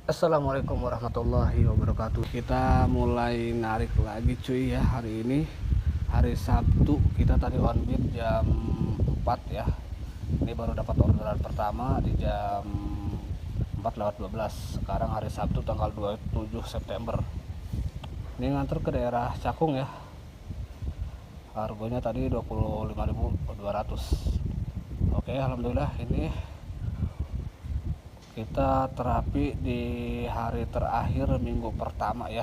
Assalamualaikum warahmatullahi wabarakatuh. Kita mulai narik lagi cuy ya. Hari ini hari Sabtu, kita tadi on beat jam 4 ya. Ini baru dapat orderan pertama di jam 4:12. Sekarang hari Sabtu tanggal 27 September. Ini nganter ke daerah Cakung ya. Harganya tadi 25.200. Oke, alhamdulillah ini kita terapi di hari terakhir minggu pertama ya.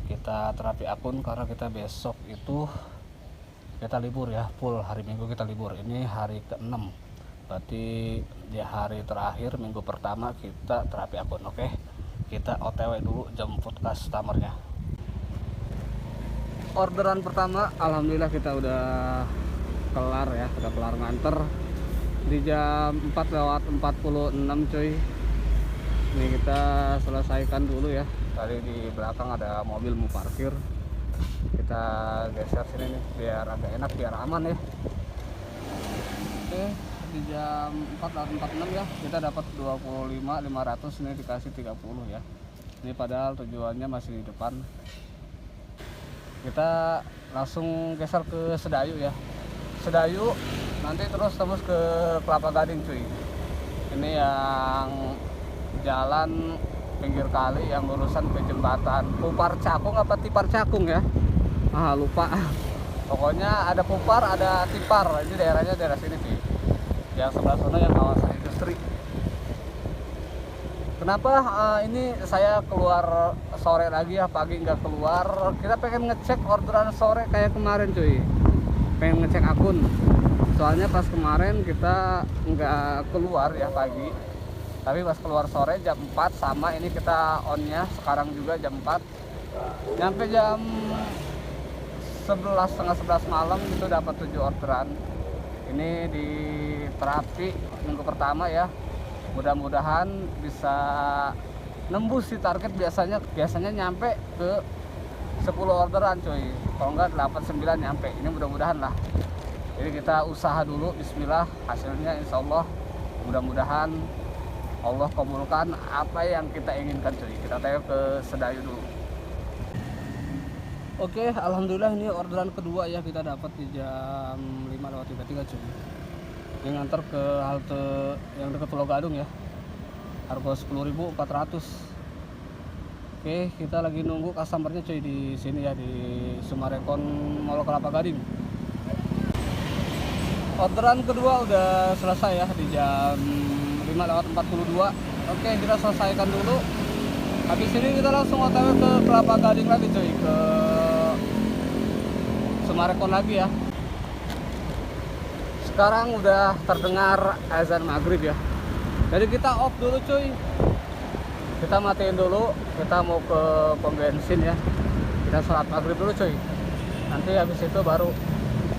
Kita terapi akun karena kita besok itu kita libur ya, full hari Minggu kita libur. Ini hari ke-6, berarti di hari terakhir minggu pertama kita terapi akun. Oke, kita OTW dulu jemput customernya. Orderan pertama alhamdulillah kita udah kelar ya, udah kelar nganter di jam 4:46 cuy. Ini kita selesaikan dulu ya. Tadi di belakang ada mobil mau parkir, kita geser sini nih biar agak enak, biar aman ya. Oke, di jam 4:46 ya kita dapat 25.500, ini dikasih 30 ya. Ini padahal tujuannya masih di depan. Kita langsung geser ke Sedayu ya. Sedayu nanti terus tembus ke Kelapa Gading cuy. Ini yang jalan pinggir kali yang lulusan ke jembatan Pupar Cakung apa Tipar Cakung ya, lupa. Pokoknya ada Pupar ada Tipar, ini daerahnya daerah sini sih. Yang sebelah sana yang kawasan industri. Kenapa ini saya keluar sore lagi ya, pagi nggak keluar. Kita pengen ngecek orderan sore kayak kemarin cuy, pengen ngecek akun. Soalnya pas kemarin kita nggak keluar ya pagi, tapi pas keluar sore jam 4 sama ini kita onnya sekarang juga jam 4. Nyampe jam 11, setengah 11 malam itu dapat 7 orderan. Ini di terapi minggu pertama ya. Mudah-mudahan bisa nembus si target, biasanya nyampe ke 10 orderan cuy. Kalau enggak 8-9 nyampe. Ini mudah-mudahan lah. Jadi kita usaha dulu, bismillah, hasilnya insya Allah mudah-mudahan Allah kabulkan apa yang kita inginkan cuy. Kita tanya ke Sedayu dulu. Oke, alhamdulillah ini orderan kedua ya kita dapat di jam 5:33 cuy. Ini nganter ke halte yang dekat Pulau Gadung ya. Harga 10.400. Oke, kita lagi nunggu customernya cuy di sini ya, di Sumarekon Mall Kelapa Gading. Orderan kedua udah selesai ya di jam 5:42. Oke, kita selesaikan dulu. Habis ini kita langsung OTW ke Kelapa Gading lagi cuy, ke Sumarekon lagi ya. Sekarang udah terdengar azan maghrib ya. Jadi kita off dulu cuy. Kita matiin dulu, kita mau ke pom bensin ya. Kita sholat maghrib dulu cuy. Nanti habis itu baru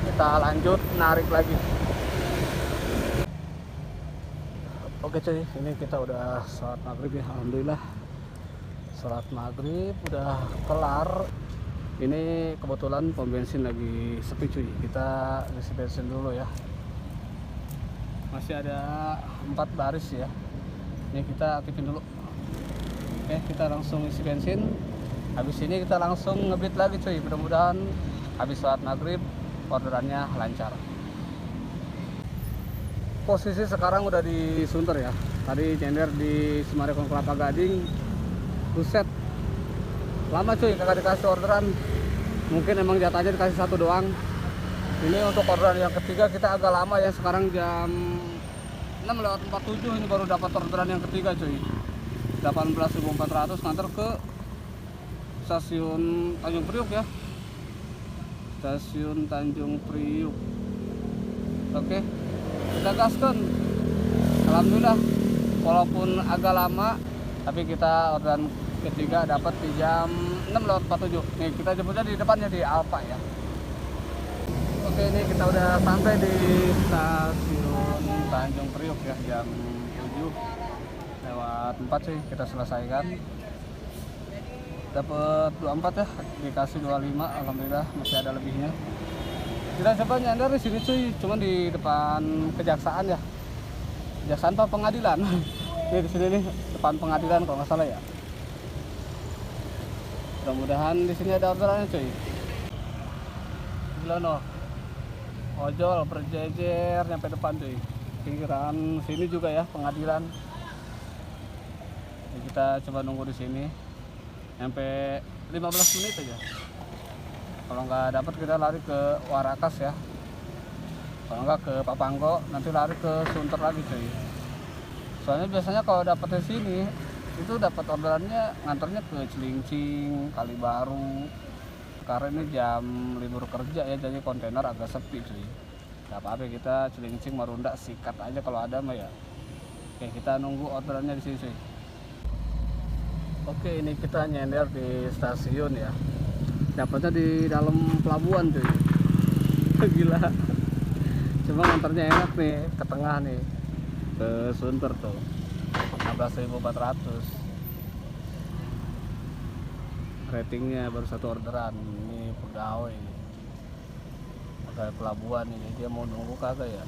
kita lanjut narik lagi. Oke cuy, ini kita udah sholat maghrib ya, alhamdulillah. Sholat maghrib udah kelar. Ini kebetulan pom bensin lagi sepi cuy. Kita isi bensin dulu ya. Masih ada 4 baris ya. Ini kita aktifin dulu. Oke, kita langsung isi bensin. Habis ini kita langsung ngebit lagi cuy. Mudah-mudahan habis sholat maghrib orderannya lancar. Posisi sekarang udah di Sunter ya. Tadi nyender di Sumarekon Kelapa Gading. Buset, lama cuy kagak dikasih orderan. Mungkin emang jatahnya dikasih satu doang. Ini untuk orderan yang ketiga kita agak lama ya. Sekarang jam 6:47 ini baru dapat orderan yang ketiga cuy. 18.400 nganter ke stasiun Tanjung Priuk ya. Stasiun Tanjung Priuk. Oke, kita gaskan. Alhamdulillah, walaupun agak lama, tapi kita orderan ketiga dapat di jam 6:47. Nih kita jemputnya di depannya di Alfa ya. Oke, ini kita udah sampai di stasiun Tanjung Priuk ya, jam 7:04 cuy. Kita selesaikan. Dapat 24 ya, dikasih 25, alhamdulillah masih ada lebihnya. Kita coba nyender di sini cuy, cuman di depan kejaksaan ya. Kejaksaan apa pengadilan? Ini di sini nih, depan depan pengadilan kalau nggak salah ya. Mudah-mudahan di sini ada orderannya cuy. Gila no, ojol berjejer nyampe depan cuy. Pinggiran sini juga ya pengadilan. Jadi kita coba nunggu di sini sampai 15 menit aja. Kalau nggak dapat kita lari ke Warakas ya. Kalau nggak ke Papanggo, nanti lari ke Sunter lagi cuy. Soalnya biasanya kalau dapat di sini itu dapat orderannya nganternya ke Cilincing, Kalibaru. Karena ini jam libur kerja ya, jadi kontainer agak sepi cuy. Gak apa-apa, kita Cilincing, Marunda sikat aja kalau ada mah ya. Oke, kita nunggu orderannya di sini cuy. Oke, ini kita nyender di stasiun ya. Dapatnya di dalam pelabuhan cuy. Gila. Cuma nganternya enak nih, ke tengah nih, ke Sunter tuh 16.400. Ratingnya baru satu orderan. Ini pegawai pelabuhan ini, dia mau nunggu kagak ya?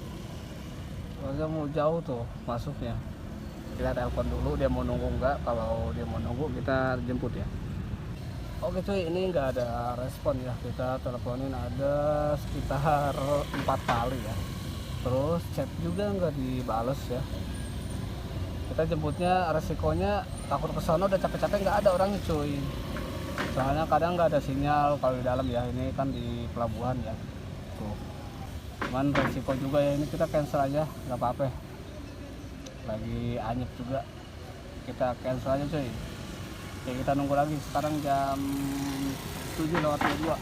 Soalnya mau jauh tuh masuknya. Kita telepon dulu dia mau nunggu enggak. Kalau dia mau nunggu kita jemput ya. Oke cuy, ini nggak ada respon ya. Kita teleponin ada sekitar 4 kali ya. Terus chat juga nggak dibales ya. Kita jemputnya resikonya takut kesana udah capek-capek nggak ada orangnya cuy. Soalnya kadang nggak ada sinyal kalau di dalam ya. Ini kan di pelabuhan ya. Tuh. Cuman resiko juga ya, ini kita cancel aja nggak apa-apa. Lagi anyep juga. Kita cancel aja cuy. Oke, kita nunggu lagi. Sekarang jam 7:22.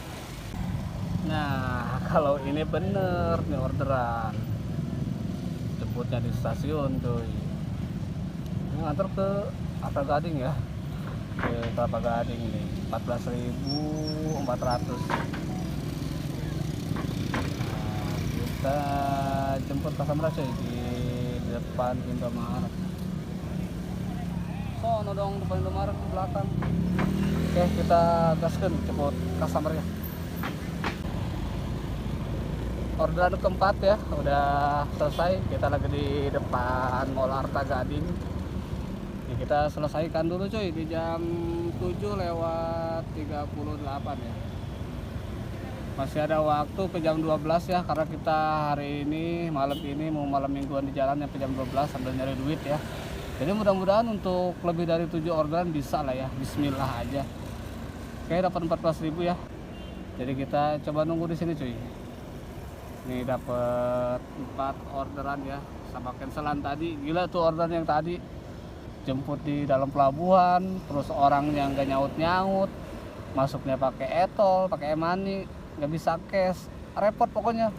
Nah, kalau ini bener nih orderan. Jemputnya di stasiun cuy. Ini nganter ke Kelapa Gading ya. Ke Kelapa Gading ini 14.400. Nah, kita jemput customer cuy di depan Indomaret. Sono dong depan Indomaret di belakang. Oke, kita gaskan jemput customer-nya. Orderan keempat ya udah selesai. Kita lagi di depan Mall Arta Gading. Ini kita selesaikan dulu cuy di jam 7:38 ya. Masih ada waktu ke jam 12 ya, karena kita hari ini malam mingguan di jalan sampai jam 12 sambil nyari duit ya. Jadi mudah-mudahan untuk lebih dari 7 orderan bisa lah ya. Bismillah aja. Oke, dapat 14.000 ya. Jadi kita coba nunggu di sini cuy. Ini dapat 4 orderan ya, sama cancelan tadi. Gila tuh orderan yang tadi jemput di dalam pelabuhan, terus orangnya nggak nyaut-nyaut, masuknya pakai etol, pakai e-money, nggak bisa cash, repot pokoknya.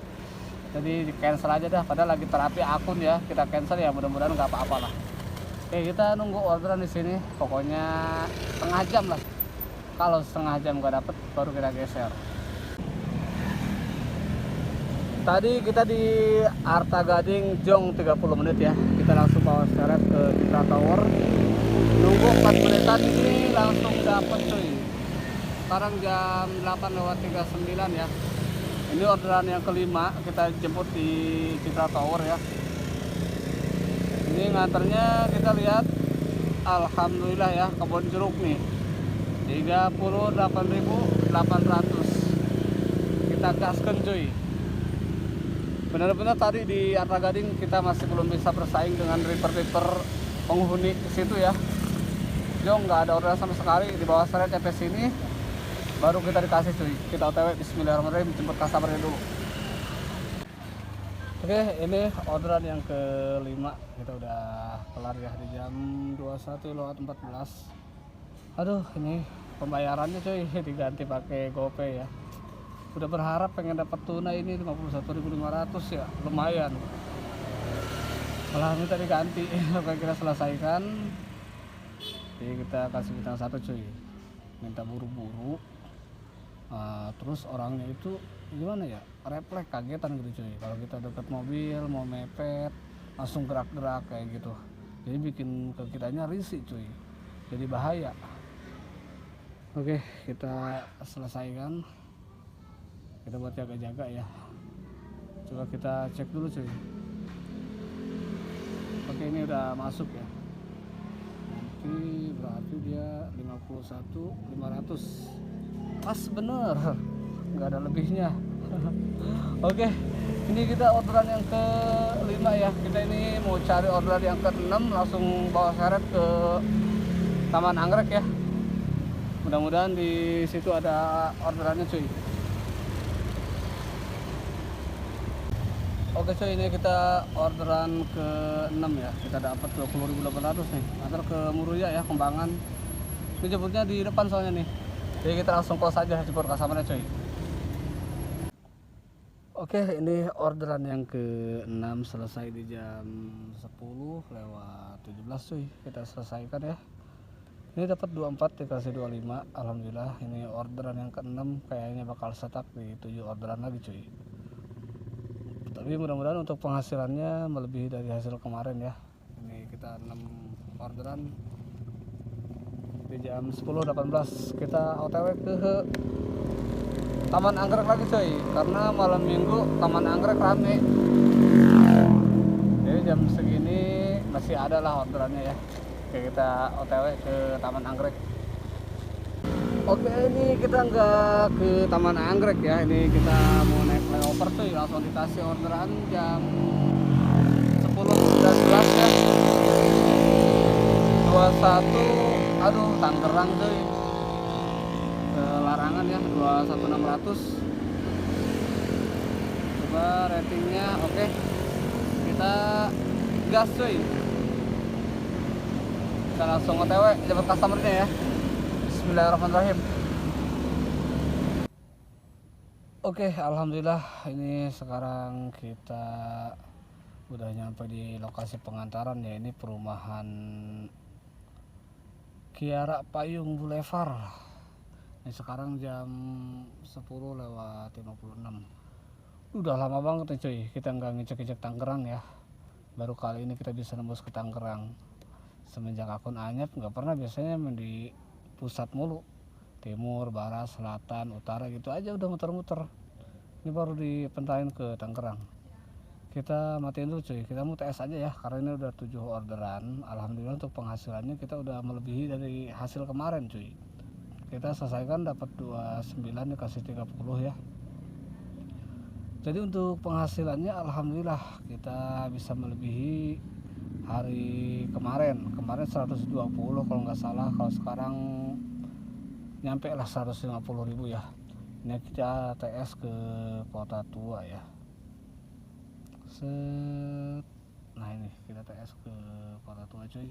Jadi di cancel aja dah, padahal lagi terapi akun ya, kita cancel ya, mudah-mudahan nggak apa-apa lah. Oke, kita nunggu orderan di sini, pokoknya setengah jam lah. Kalau setengah jam nggak dapet, baru kita geser. Tadi kita di Arta Gading Jong 30 menit ya. Kita langsung bawa seret ke Citra Tower. Nunggu 4 menitan ini langsung dapet cuy. Sekarang jam 8:39 ya. Ini orderan yang kelima, kita jemput di Citra Tower ya. Ini nganternya kita lihat, alhamdulillah ya, kebun jeruk nih 38.800. Kita gaskan cuy. Benar-benar tadi di Arta Gading kita masih belum bisa bersaing dengan river-river penghuni situ ya. Jong nggak ada orderan sama sekali. Di bawah seret sampai sini baru kita dikasih cuy. Kita OTW bismillahirrahmanirrahim, jemput customernya dulu. Oke, ini orderan yang kelima. Kita udah kelar ya di jam 21:14. Aduh, ini pembayarannya cuy diganti pakai GoPay ya. Udah berharap pengen dapat tunai ini 51.500 ya, lumayan. Malah minta diganti. Oke, kita selesaikan. Jadi kita kasih bintang 1 cuy. Minta buru-buru. Terus orangnya itu gimana ya? Refleks kagetan gitu cuy. Kalau kita deket mobil mau mepet, langsung gerak-gerak kayak gitu. Jadi bikin ke kitanya risih cuy. Jadi bahaya. Oke, kita selesaikan. Kita buat jaga-jaga ya. Coba kita cek dulu cuy. Oke, ini udah masuk ya. berarti dia 51.500. Pas bener, nggak ada lebihnya. Oke, ini kita orderan yang ke-5 ya. Kita ini mau cari orderan yang ke-6, langsung bawa seret ke Taman Anggrek ya. Mudah-mudahan di situ ada orderannya cuy. Oke cuy, ini kita orderan ke-6 ya. Kita dapat 20.800 nih. Antar ke Muruya ya, Kembangan. Ini jemputnya di depan soalnya nih. Jadi kita langsung close aja jemput customer-nya cuy. Oke, ini orderan yang ke-6 selesai di jam 10:17 cuy. Kita selesaikan ya. Ini dapat 24 dikasih 25. Alhamdulillah, ini orderan yang ke-6 kayaknya bakal setak di 7 orderan lagi cuy. Tapi mudah-mudahan untuk penghasilannya melebihi dari hasil kemarin ya. Ini kita 6 orderan di jam 10:18. Kita OTW ke Taman Anggrek lagi cuy, karena malam minggu Taman Anggrek rame. Jadi jam segini masih ada lah orderannya ya. Oke, kita OTW ke Taman Anggrek. Oke, ini kita nggak ke Taman Anggrek ya. Ini kita mau naik flyover cuy, langsung dikasih orderan jam 10:19 ya. 21, aduh Tangerang cuy. Ke Larangan ya, 21.600. Coba ratingnya oke. Kita gas cuy. Kita langsung OTW jemput customernya ya. Bismillahirrahmanirrahim. Oke, alhamdulillah ini sekarang kita udah nyampe di lokasi pengantaran ya. Ini perumahan Kiara Payung Boulevard. Ini sekarang jam 10:56. Udah lama banget nih cuy, kita nggak ngecek-ngecek Tangerang ya. Baru kali ini kita bisa nembus ke Tangerang. Semenjak akun Anyap nggak pernah, biasanya di pusat mulu, timur, barat, selatan, utara gitu aja udah muter-muter. Ini baru dipentain ke Tangerang. Kita matiin dulu cuy, kita mau TS aja ya, karena ini udah 7 orderan. Alhamdulillah untuk penghasilannya kita udah melebihi dari hasil kemarin cuy. Kita selesaikan dapat 29 dikasih 30 ya. Jadi untuk penghasilannya alhamdulillah kita bisa melebihi hari kemarin 120 kalau nggak salah. Kalau sekarang nyampe lah 150.000 ya. Ini kita TS ke Kota Tua ya. Nah ini kita TS ke Kota Tua cuy.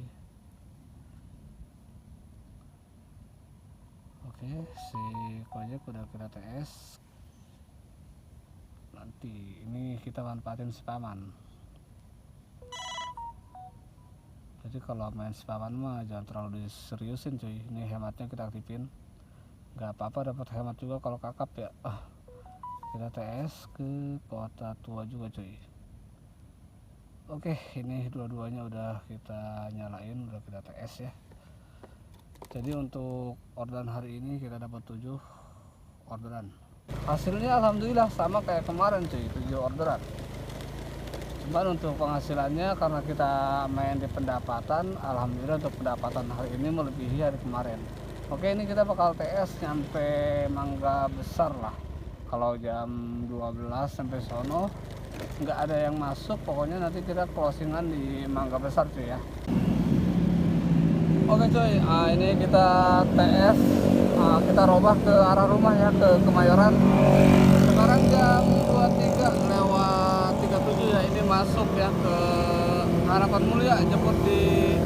Oke, si Gojek udah kita TS. Nanti ini kita manfaatin spaman. Jadi kalau main spaman mah jangan terlalu diseriusin cuy. Ini hematnya kita aktifin. Gak apa-apa dapat hemat juga kalau kakap ya. Kita TS ke Kota Tua juga cuy. Oke, ini dua-duanya udah kita nyalain, udah kita TS ya. Jadi untuk orderan hari ini kita dapat 7 orderan. Hasilnya alhamdulillah sama kayak kemarin cuy, 7 orderan. Cuman untuk penghasilannya karena kita main di pendapatan, alhamdulillah untuk pendapatan hari ini melebihi hari kemarin. Oke, ini kita bakal TS nyampe Mangga Besar lah. Kalau jam 12 sampai sono nggak ada yang masuk, pokoknya nanti kita closingan di Mangga Besar cuy ya. Oke cuy, ini kita TS, kita robah ke arah rumah ya, ke Kemayoran. Sekarang jam 23:37 ya, ini masuk ya ke Harapan Mulia, jemput di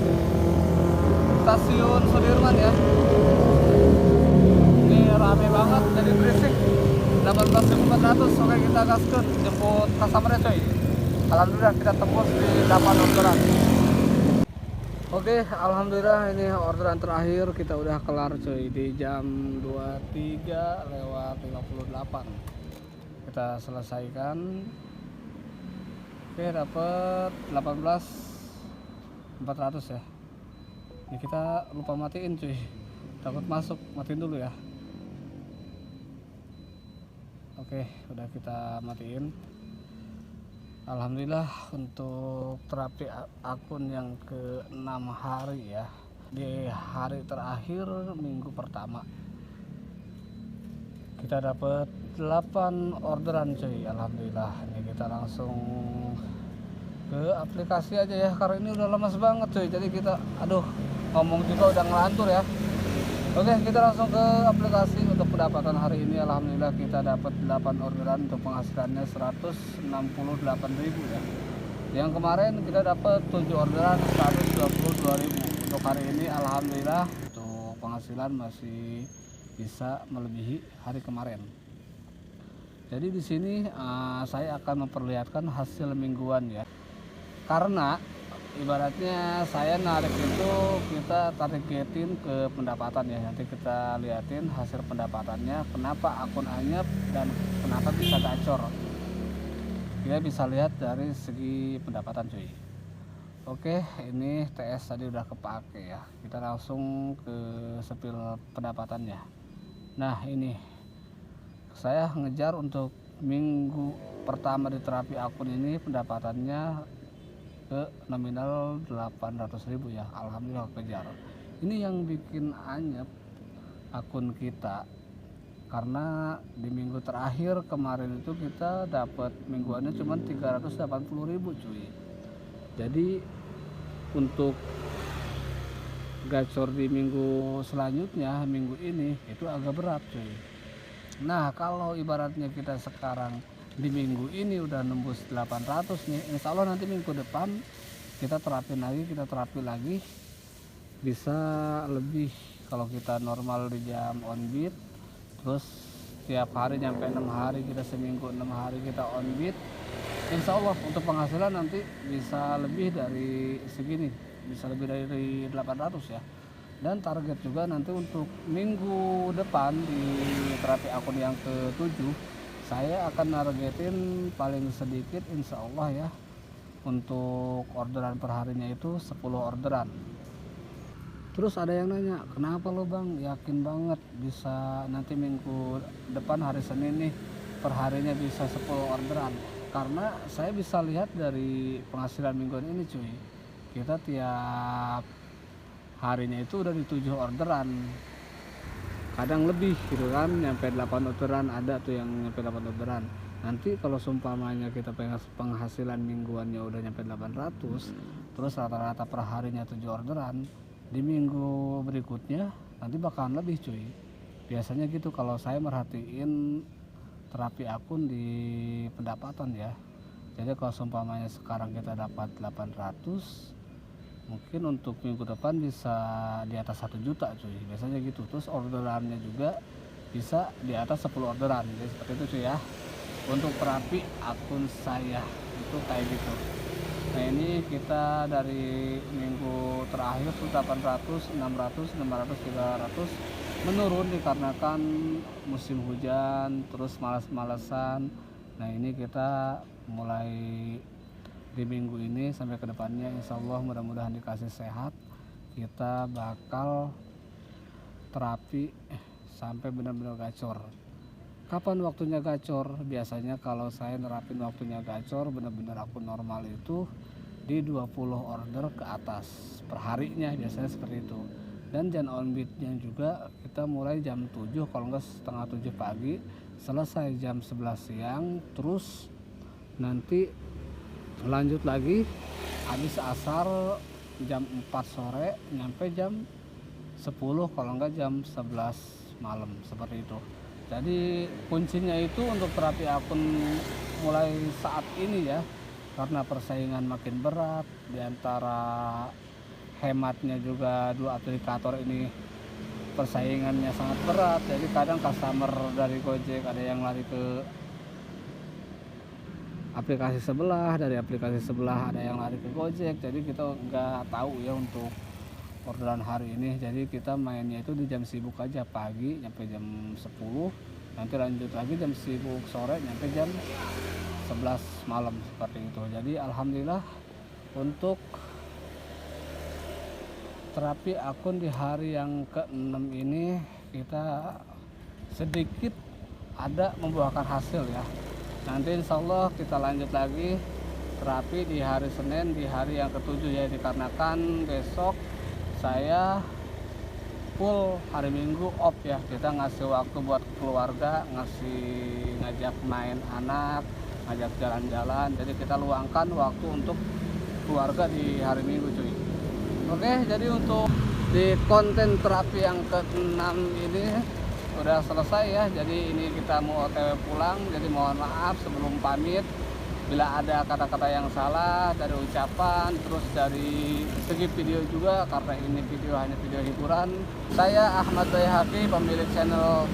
stasiun Sudirman ya. Ini rame banget, jadi berisik. 18.400, oke kita gaskeun jemput customernya cuy. Alhamdulillah kita tembus di 8 orderan. Oke, alhamdulillah ini orderan terakhir kita udah kelar cuy di jam 23:58. Kita selesaikan. Oke, dapat 18.400 ya. Ini kita lupa matiin cuy. Takut masuk, matiin dulu ya. Oke, udah kita matiin. Alhamdulillah untuk terapi akun yang ke-6 hari ya, di hari terakhir minggu pertama kita dapat 8 orderan cuy. Alhamdulillah. Ini kita langsung ke aplikasi aja ya, karena ini udah lemas banget cuy. Jadi kita ngomong juga udah ngelantur ya. Oke, kita langsung ke aplikasi untuk pendapatan hari ini. Alhamdulillah kita dapat 8 orderan untuk penghasilannya 168.000 ya. Yang kemarin kita dapat 7 orderan 122.000. Untuk hari ini alhamdulillah untuk penghasilan masih bisa melebihi hari kemarin. Jadi di sini saya akan memperlihatkan hasil mingguan ya. Karena ibaratnya saya narik itu kita targetin ke pendapatan ya. Nanti kita liatin hasil pendapatannya, kenapa akun anyep dan kenapa bisa gacor. Kita bisa lihat dari segi pendapatan cuy. Oke, ini TS tadi udah kepake ya. Kita langsung ke sepil pendapatannya. Nah, ini saya ngejar untuk minggu pertama di terapi akun ini pendapatannya ke nominal 800.000 ya. Alhamdulillah kejar. Ini yang bikin anyep akun kita, karena di minggu terakhir kemarin itu kita dapat mingguannya cuma 380.000 cuy. Jadi untuk gacor di minggu selanjutnya, minggu ini itu agak berat cuy. Nah, kalau ibaratnya kita sekarang di minggu ini udah nembus 800 nih, insya Allah nanti minggu depan kita terapi lagi bisa lebih. Kalau kita normal di jam on beat, terus tiap hari nyampe 6 hari, kita seminggu 6 hari kita on beat, insya Allah untuk penghasilan nanti bisa lebih dari segini, bisa lebih dari 800 ya. Dan target juga nanti untuk minggu depan di terapi akun yang ke-7 saya akan nargetin paling sedikit insya Allah ya, untuk orderan perharinya itu 10 orderan. Terus ada yang nanya, kenapa lo bang yakin banget bisa nanti minggu depan hari Senin nih perharinya bisa 10 orderan? Karena saya bisa lihat dari penghasilan mingguan ini cuy, kita tiap harinya itu udah di 7 orderan, kadang lebih gitu kan, nyampe 8 orderan, ada tuh yang nyampe 8 orderan. Nanti kalau seumpamanya kita penghasilan mingguannya udah nyampe 800, terus rata-rata per harinya 7 orderan, di minggu berikutnya nanti bakalan lebih cuy. Biasanya gitu kalau saya merhatiin terapi akun di pendapatan ya. Jadi kalau seumpamanya sekarang kita dapat 800, mungkin untuk minggu depan bisa di atas 1 juta cuy, biasanya gitu. Terus orderannya juga bisa di atas 10 orderan, jadi seperti itu cuy ya. Untuk terapi akun saya itu kayak gitu. Nah, ini kita dari minggu terakhir tuh 800, 600, 500, 300 menurun dikarenakan musim hujan, terus malas-malesan. Nah, ini kita mulai di minggu ini sampai ke depannya insya Allah mudah-mudahan dikasih sehat, kita bakal terapi sampai benar-benar gacor. Kapan waktunya gacor? Biasanya kalau saya nerapin waktunya gacor benar-benar akun normal itu di 20 order ke atas perharinya, biasanya seperti itu. Dan jam on beatnya juga kita mulai jam 7, kalau enggak setengah 7 pagi, selesai jam 11 siang, terus nanti lanjut lagi habis asar jam 4 sore nyampe jam 10, kalau enggak jam 11 malam, seperti itu. Jadi kuncinya itu untuk terapi akun mulai saat ini ya, karena persaingan makin berat, diantara hematnya juga dua aplikator ini persaingannya sangat berat. Jadi kadang customer dari Gojek ada yang lari ke aplikasi sebelah, dari aplikasi sebelah ada yang lari ke Gojek. Jadi kita nggak tahu ya untuk orderan hari ini. Jadi kita mainnya itu di jam sibuk aja, pagi nyampe jam 10, nanti lanjut lagi jam sibuk sore nyampe jam 11 malam, seperti itu. Jadi alhamdulillah untuk terapi akun di hari yang ke-6 ini kita sedikit ada membuahkan hasil ya. Nanti insya Allah kita lanjut lagi terapi di hari Senin di hari yang ke-7 ya, dikarenakan besok saya full hari Minggu off ya, kita ngasih waktu buat keluarga, ngajak main anak, ngajak jalan-jalan, jadi kita luangkan waktu untuk keluarga di hari Minggu cuy. Oke, jadi untuk di konten terapi yang ke-6 ini udah selesai ya, jadi ini kita mau OTW pulang, jadi mohon maaf sebelum pamit bila ada kata-kata yang salah dari ucapan, terus dari segi video juga, karena ini video hanya video hiburan. Saya Ahmad Baihaqi, pemilik channel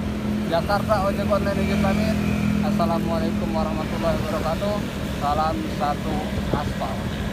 Jakarta Ojek Online izin pamit. Assalamualaikum warahmatullahi wabarakatuh. Salam satu aspal.